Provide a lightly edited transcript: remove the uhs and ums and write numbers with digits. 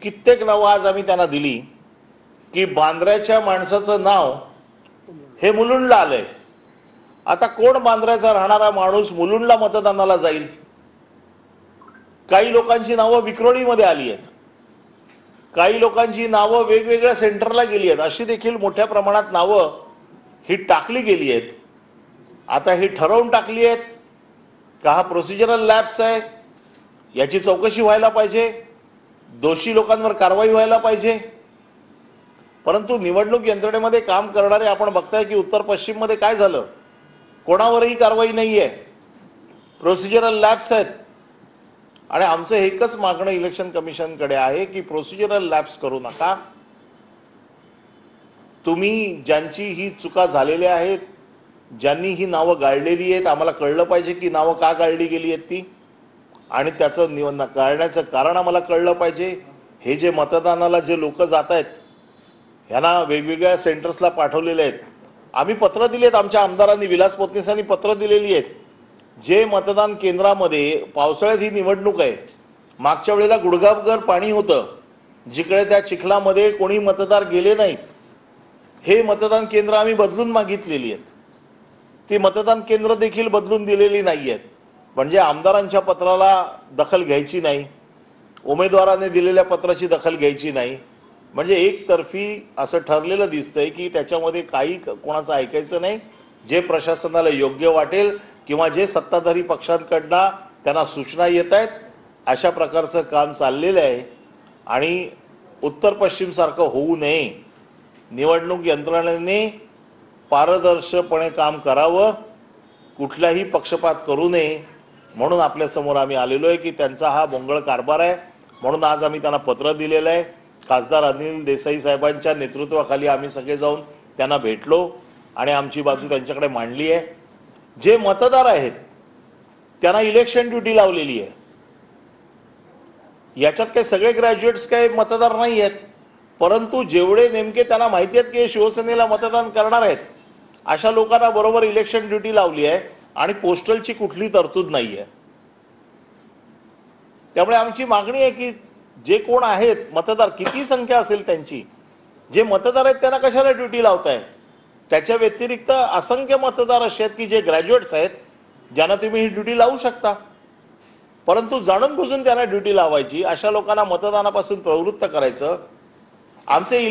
कित्येक नावं आज आम्ही त्यांना दिली की बांद्र्याच्या माणसाचं नाव हे मुलुंडला आलंय। आता कोण बांद्र्याचा राहणारा माणूस मुलुंडला मतदानाला जाईल? काही लोकांची नावं विक्रोळीमध्ये आली आहेत, काही लोकांची नावं वेगवेगळ्या सेंटरला गेली आहेत, अशी देखील मोठ्या प्रमाणात नावं ही टाकली गेली आहेत। आता ही ठरवून टाकली आहेत का हा प्रोसिजरल लॅप्स आहे, याची चौकशी व्हायला पाहिजे, दोषी लोकांवर कारवाई व्हायला पाहिजे। परंतु निवडणूक यंत्रणेमध्ये काम करणारे आपण बघताय की उत्तर पश्चिम मध्ये काय झालं, कोणावरही कारवाई नाहीये, प्रोसिजरल लॅप्स आहेत। आणि आमचं एकच मागणं इलेक्शन कमिशनकडे आहे की प्रोसिजरल लॅप्स करू नका। तुम्ही ज्यांची ही चुका झालेल्या आहेत, ज्यांनी ही नावं गाळलेली आहेत, आम्हाला कळलं पाहिजे की नावं का गाळली गेली आहेत ती, आणि त्याचं गाळण्याचं कारण आम्हाला कळलं पाहिजे। हे जे मतदानाला जे लोक जात आहेत ह्यांना वेगवेगळ्या सेंटर्सला पाठवलेले आहेत। आम्ही पत्र दिलेत, आमच्या आमदारांनी विलास पोतनीसांनी पत्र दिलेली आहेत। जे मतदान केंद्रामध्ये पावसाळ्यात ही निवडणूक आहे, मागच्या वेळेला गुडघाभर पाणी होतं, जिकडे त्या चिखलामध्ये कोणी मतदार गेले नाहीत, हे मतदान केंद्र आम्ही बदलून मागितलेली आहेत। ती मतदान केंद्र देखील बदलून दिलेली नाही आहेत। म्हणजे आमदारांच्या पत्राला दखल घ्यायची नाही, उमेदवाराने दिलेल्या पत्राची दखल घ्यायची नाही, म्हणजे एकतर्फी असं ठरलेलं दिसतंय की त्याच्यामध्ये काही कोणाचं ऐकायचं नाही। जे प्रशासनाला योग्य वाटेल किंवा जे सत्ताधारी पक्षांकडनं त्यांना सूचना येत आहेत अशा प्रकारचं काम चाललेलं आहे। आणि उत्तर पश्चिम सारखं होऊ नये, निवडणूक यंत्रणेने पारदर्शकपणे काम करावं, कुठलाही पक्षपात करू नये, म्हणून आपल्यासमोर आम्ही आलेलो आहे की त्यांचा हा बोंगळ कारभार आहे। म्हणून आज आम्ही त्यांना पत्र दिलेलं आहे। खासदार अनिल देसाई साहेबांच्या नेतृत्वाखाली आम्ही सगळे जाऊन त्यांना भेटलो आणि आमची बाजू त्यांच्याकडे मांडली आहे। जे मतदार आहेत त्यांना इलेक्शन ड्युटी लावलेली आहे, याच्यात काही सगळे ग्रॅज्युएट्स काही मतदार नाही आहेत, परंतु जेवढे नेमके त्यांना माहिती आहेत की शिवसेनेला मतदान करणार आहेत अशा लोकांना बरोबर इलेक्शन ड्युटी लावली आहे आणि पोस्टलची कुठली तरतूद नाही आहे। त्यामुळे आमची मागणी आहे की जे कोण आहेत मतदार, किती संख्या असेल त्यांची, जे मतदार आहेत त्यांना कशाला ड्युटी लावताय? त्याच्या व्यतिरिक्त असंख्य मतदार असे आहेत की जे ग्रॅज्युएट्स आहेत, ज्यांना तुम्ही ही ड्युटी लावू शकता, परंतु जाणून बुजून त्यांना ड्युटी लावायची, अशा लोकांना मतदानापासून प्रवृत्त करायचं। आमचे